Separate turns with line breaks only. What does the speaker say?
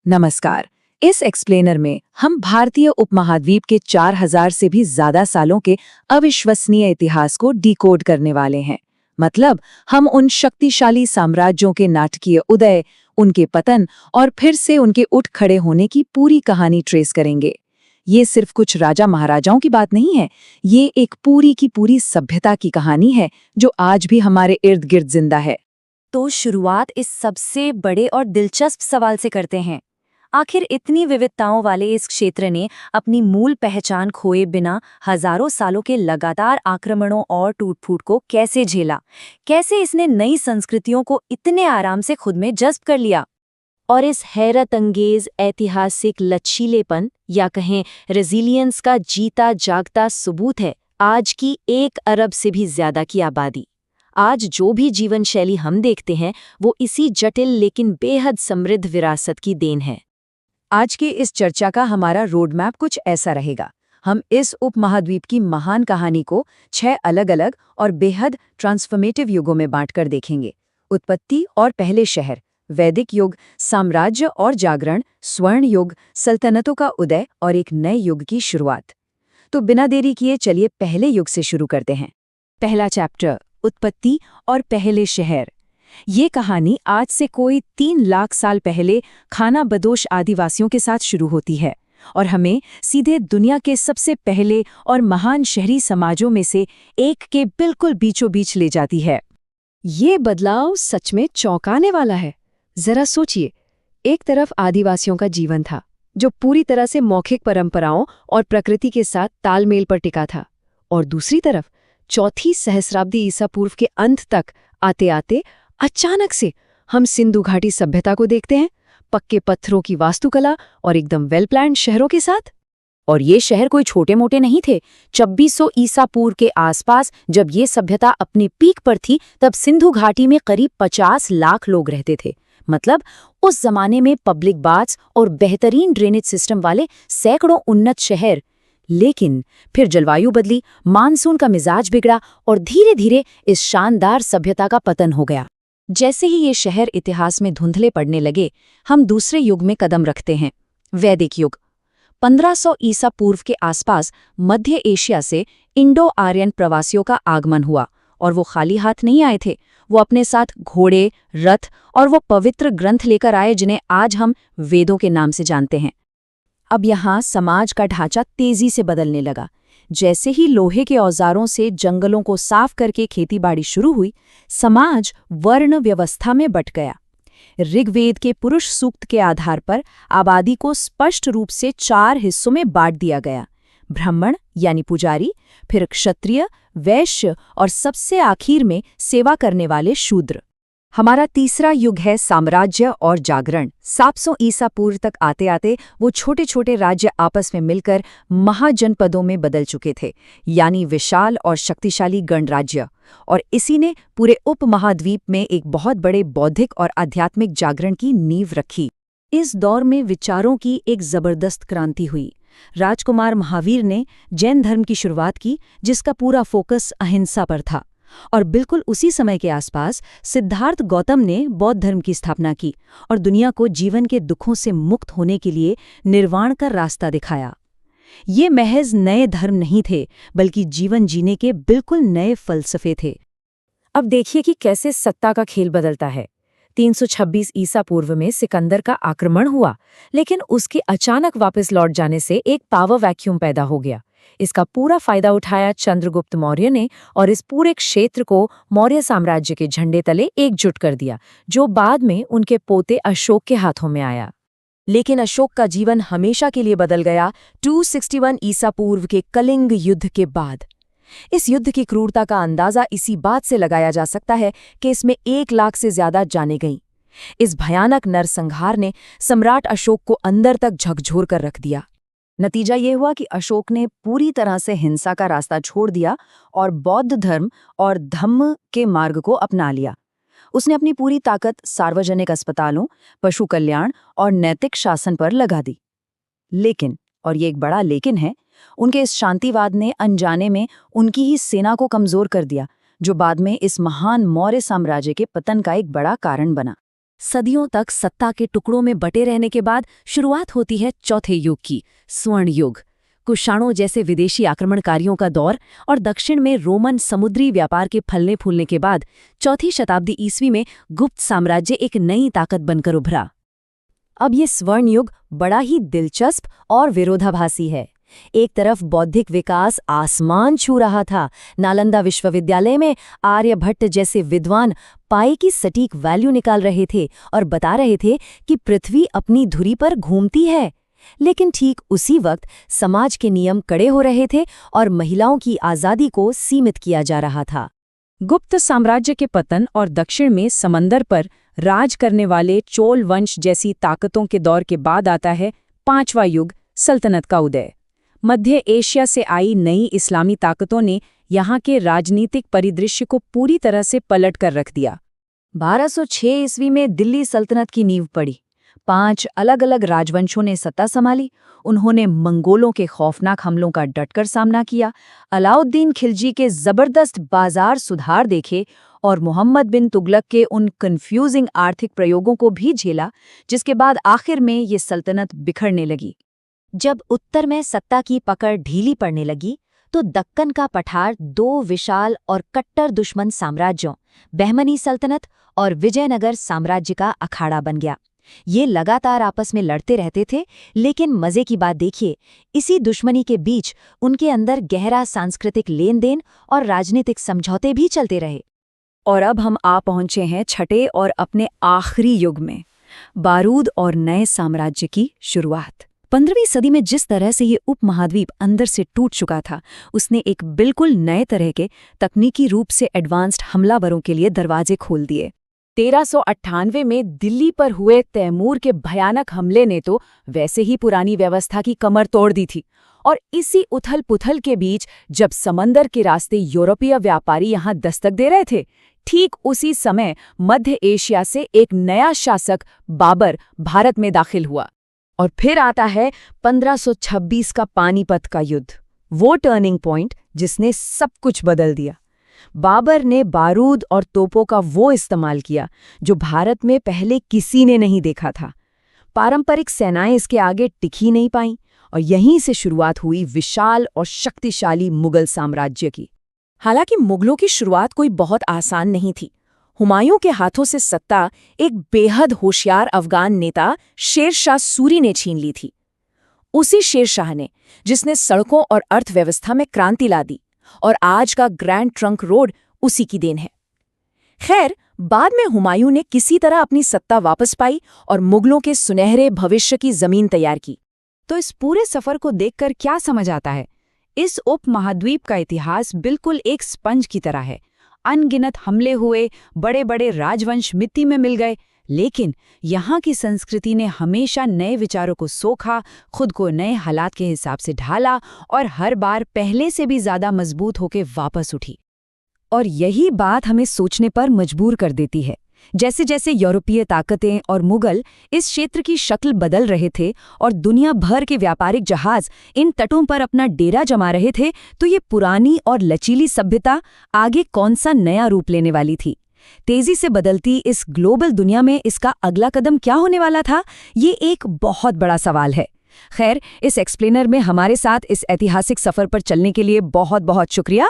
नमस्कार। इस एक्सप्लेनर में हम भारतीय उपमहाद्वीप के 4000 से भी ज्यादा सालों के अविश्वसनीय इतिहास को डिकोड करने वाले हैं। मतलब हम उन शक्तिशाली साम्राज्यों के नाटकीय उदय, उनके पतन और फिर से उनके उठ खड़े होने की पूरी कहानी ट्रेस करेंगे। ये सिर्फ कुछ राजा महाराजाओं की बात नहीं है, ये एक पूरी की पूरी सभ्यता की कहानी है जो आज भी हमारे इर्द गिर्द जिंदा है।
तो शुरुआत इस सबसे बड़े और दिलचस्प सवाल से करते हैं। आखिर इतनी विविधताओं वाले इस क्षेत्र ने अपनी मूल पहचान खोए बिना हजारों सालों के लगातार आक्रमणों और टूट-फूट को कैसे झेला? कैसे इसने नई संस्कृतियों को इतने आराम से खुद में जज्ब कर लिया? और इस हैरत अंगेज ऐतिहासिक लचीलेपन या कहें रेजिलियंस का जीता जागता सबूत है आज की 1 अरब से भी ज्यादा की आबादी। आज जो भी जीवन शैली हम देखते हैं वो इसी जटिल लेकिन बेहद समृद्ध विरासत की देन है।
आज के इस चर्चा का हमारा रोड मैप कुछ ऐसा रहेगा। हम इस उपमहाद्वीप की महान कहानी को 6 अलग-अलग और बेहद ट्रांसफॉर्मेटिव युगों में बांटकर देखेंगे। उत्पत्ति और पहले शहर, वैदिक युग, साम्राज्य और जागरण, स्वर्ण युग, सल्तनतों का उदय और एक नए युग की शुरुआत। तो बिना देरी किए चलिए पहले युग से शुरू करते हैं। पहला चैप्टर, उत्पत्ति और पहले शहर। ये कहानी आज से कोई 3 लाख साल पहले खाना बदोश आदिवासियों के साथ शुरू होती है और हमें सीधे दुनिया के सबसे पहले और महान शहरी समाजों में से एक के बिल्कुल बीचों बीच ले जाती है। ये बदलाव सच में चौंकाने वाला है। जरा सोचिए, एक तरफ आदिवासियों का जीवन था जो पूरी तरह से मौखिक परंपराओं और प्रकृति के साथ तालमेल पर टिका था, और दूसरी तरफ चौथी सहस्राब्दी ईसा पूर्व के अंत तक आते आते अचानक से हम सिंधु घाटी सभ्यता को देखते हैं, पक्के पत्थरों की वास्तुकला और एकदम वेल प्लान्ड शहरों के साथ।
और ये शहर कोई छोटे मोटे नहीं थे। 2600 ईसा पूर्व के आसपास जब ये सभ्यता अपनी पीक पर थी तब सिंधु घाटी में करीब 50 लाख लोग रहते थे। मतलब उस जमाने में पब्लिक बाथ्स और बेहतरीन ड्रेनेज सिस्टम वाले सैकड़ों उन्नत शहर। लेकिन फिर जलवायु बदली, मानसून का मिजाज बिगड़ा और धीरे धीरे इस शानदार सभ्यता का पतन हो गया। जैसे ही ये शहर इतिहास में धुंधले पड़ने लगे, हम दूसरे युग में कदम रखते हैं, वैदिक युग। 1500 ईसा पूर्व के आसपास मध्य एशिया से इंडो आर्यन प्रवासियों का आगमन हुआ और वो खाली हाथ नहीं आए थे। वो अपने साथ घोड़े, रथ और वो पवित्र ग्रंथ लेकर आए जिन्हें आज हम वेदों के नाम से जानते हैं। अब यहाँ समाज का ढांचा तेजी से बदलने लगा। जैसे ही लोहे के औजारों से जंगलों को साफ करके खेतीबाड़ी शुरू हुई, समाज वर्ण व्यवस्था में बंट गया। ऋग्वेद के पुरुष सूक्त के आधार पर आबादी को स्पष्ट रूप से 4 हिस्सों में बांट दिया गया: ब्राह्मण यानी पुजारी, फिर क्षत्रिय, वैश्य और सबसे आखिर में सेवा करने वाले शूद्र। हमारा तीसरा युग है साम्राज्य और जागरण। 700 ईसा पूर्व तक आते आते वो छोटे छोटे राज्य आपस में मिलकर महाजनपदों में बदल चुके थे, यानी विशाल और शक्तिशाली गणराज्य। और इसी ने पूरे उपमहाद्वीप में एक बहुत बड़े बौद्धिक और आध्यात्मिक जागरण की नींव रखी। इस दौर में विचारों की एक जबरदस्त क्रांति हुई। राजकुमार महावीर ने जैन धर्म की शुरुआत की, जिसका पूरा फोकस अहिंसा पर था। और बिल्कुल उसी समय के आसपास सिद्धार्थ गौतम ने बौद्ध धर्म की स्थापना की और दुनिया को जीवन के दुखों से मुक्त होने के लिए निर्वाण का रास्ता दिखाया। ये महज नए धर्म नहीं थे, बल्कि जीवन जीने के बिल्कुल नए फलसफे थे। अब देखिए कि कैसे सत्ता का खेल बदलता है। 326 ईसा पूर्व में सिकंदर का आक्रमण हुआ, लेकिन उसके अचानक वापस लौट जाने से एक पावर वैक्यूम पैदा हो गया। इसका पूरा फायदा उठाया चंद्रगुप्त मौर्य ने और इस पूरे क्षेत्र को मौर्य साम्राज्य के झंडे तले एकजुट कर दिया, जो बाद में उनके पोते अशोक के हाथों में आया। लेकिन अशोक का जीवन हमेशा के लिए बदल गया 261 ईसा पूर्व के कलिंग युद्ध के बाद। इस युद्ध की क्रूरता का अंदाजा इसी बात से लगाया जा सकता है कि इसमें 1 लाख से ज्यादा जानें गईं। इस भयानक नरसंहार ने सम्राट अशोक को अंदर तक झकझोर कर रख दिया। नतीजा ये हुआ कि अशोक ने पूरी तरह से हिंसा का रास्ता छोड़ दिया और बौद्ध धर्म और धम्म के मार्ग को अपना लिया। उसने अपनी पूरी ताकत सार्वजनिक अस्पतालों, पशु कल्याण और नैतिक शासन पर लगा दी। लेकिन, और ये एक बड़ा लेकिन है, उनके इस शांतिवाद ने अनजाने में उनकी ही सेना को कमजोर कर दिया, जो बाद में इस महान मौर्य साम्राज्य के पतन का एक बड़ा कारण बना। सदियों तक सत्ता के टुकड़ों में बटे रहने के बाद शुरुआत होती है चौथे युग की, स्वर्ण युग। कुषाणों जैसे विदेशी आक्रमणकारियों का दौर और दक्षिण में रोमन समुद्री व्यापार के फलने फूलने के बाद चौथी शताब्दी ईस्वी में गुप्त साम्राज्य एक नई ताकत बनकर उभरा। अब ये स्वर्ण युग बड़ा ही दिलचस्प और विरोधाभासी है। एक तरफ बौद्धिक विकास आसमान छू रहा था। नालंदा विश्वविद्यालय में आर्यभट्ट जैसे विद्वान पाई की सटीक वैल्यू निकाल रहे थे और बता रहे थे कि पृथ्वी अपनी धुरी पर घूमती है। लेकिन ठीक उसी वक्त समाज के नियम कड़े हो रहे थे और महिलाओं की आज़ादी को सीमित किया जा रहा था।
गुप्त साम्राज्य के पतन और दक्षिण में समंदर पर राज करने वाले चोल वंश जैसी ताकतों के दौर के बाद आता है पांचवा युग, सल्तनत का उदय। मध्य एशिया से आई नई इस्लामी ताकतों ने यहाँ के राजनीतिक परिदृश्य को पूरी तरह से पलट कर रख दिया। 1206 ईस्वी में दिल्ली सल्तनत की नींव पड़ी। 5 अलग-अलग राजवंशों ने सत्ता संभाली। उन्होंने मंगोलों के खौफनाक हमलों का डटकर सामना किया, अलाउद्दीन खिलजी के जबरदस्त बाजार सुधार देखे और मोहम्मद बिन तुगलक के उन कंफ्यूजिंग आर्थिक प्रयोगों को भी झेला, जिसके बाद आखिर में ये सल्तनत बिखरने लगी।
जब उत्तर में सत्ता की पकड़ ढीली पड़ने लगी तो दक्कन का पठार 2 विशाल और कट्टर दुश्मन साम्राज्यों, बहमनी सल्तनत और विजयनगर साम्राज्य का अखाड़ा बन गया। ये लगातार आपस में लड़ते रहते थे, लेकिन मजे की बात देखिए, इसी दुश्मनी के बीच उनके अंदर गहरा सांस्कृतिक लेन देन और राजनीतिक समझौते भी चलते रहे।
और अब हम आ पहुंचे हैं छठे और अपने आखिरी युग में, बारूद और नए साम्राज्य की शुरुआत।
15वीं सदी में जिस तरह से ये उपमहाद्वीप अंदर से टूट चुका था, उसने एक बिल्कुल नए तरह के तकनीकी रूप से एडवांस्ड हमलावरों के लिए दरवाजे खोल दिए।
1398 में दिल्ली पर हुए तैमूर के भयानक हमले ने तो वैसे ही पुरानी व्यवस्था की कमर तोड़ दी थी। और इसी उथल-पुथल के बीच जब समंदर के रास्ते यूरोपीय व्यापारी यहाँ दस्तक दे रहे थे, ठीक उसी समय मध्य एशिया से एक नया शासक बाबर भारत में दाखिल हुआ। और फिर आता है 1526 का पानीपत का युद्ध, वो टर्निंग पॉइंट जिसने सब कुछ बदल दिया। बाबर ने बारूद और तोपों का वो इस्तेमाल किया जो भारत में पहले किसी ने नहीं देखा था। पारंपरिक सेनाएं इसके आगे टिक ही नहीं पाईं और यहीं से शुरुआत हुई विशाल और शक्तिशाली मुगल साम्राज्य की। हालांकि मुगलों की शुरुआत कोई बहुत आसान नहीं थी। हुमायूं के हाथों से सत्ता एक बेहद होशियार अफगान नेता शेरशाह सूरी ने छीन ली थी। उसी शेरशाह ने जिसने सड़कों और अर्थव्यवस्था में क्रांति ला दी, और आज का ग्रैंड ट्रंक रोड उसी की देन है। खैर, बाद में हुमायूं ने किसी तरह अपनी सत्ता वापस पाई और मुगलों के सुनहरे भविष्य की जमीन तैयार की। तो इस पूरे सफर को देखकर क्या समझ आता है? इस उपमहाद्वीप का इतिहास बिल्कुल एक स्पंज की तरह है। अनगिनत हमले हुए, बड़े बड़े राजवंश मिट्टी में मिल गए, लेकिन यहाँ की संस्कृति ने हमेशा नए विचारों को सोखा, खुद को नए हालात के हिसाब से ढाला और हर बार पहले से भी ज्यादा मजबूत होकर वापस उठी। और यही बात हमें सोचने पर मजबूर कर देती है। जैसे जैसे यूरोपीय ताकतें और मुगल इस क्षेत्र की शक्ल बदल रहे थे और दुनिया भर के व्यापारिक जहाज इन तटों पर अपना डेरा जमा रहे थे, तो ये पुरानी और लचीली सभ्यता आगे कौन सा नया रूप लेने वाली थी? तेजी से बदलती इस ग्लोबल दुनिया में इसका अगला कदम क्या होने वाला था? ये एक बहुत बड़ा सवाल है। खैर, इस एक्सप्लेनर में हमारे साथ इस ऐतिहासिक सफर पर चलने के लिए बहुत बहुत शुक्रिया।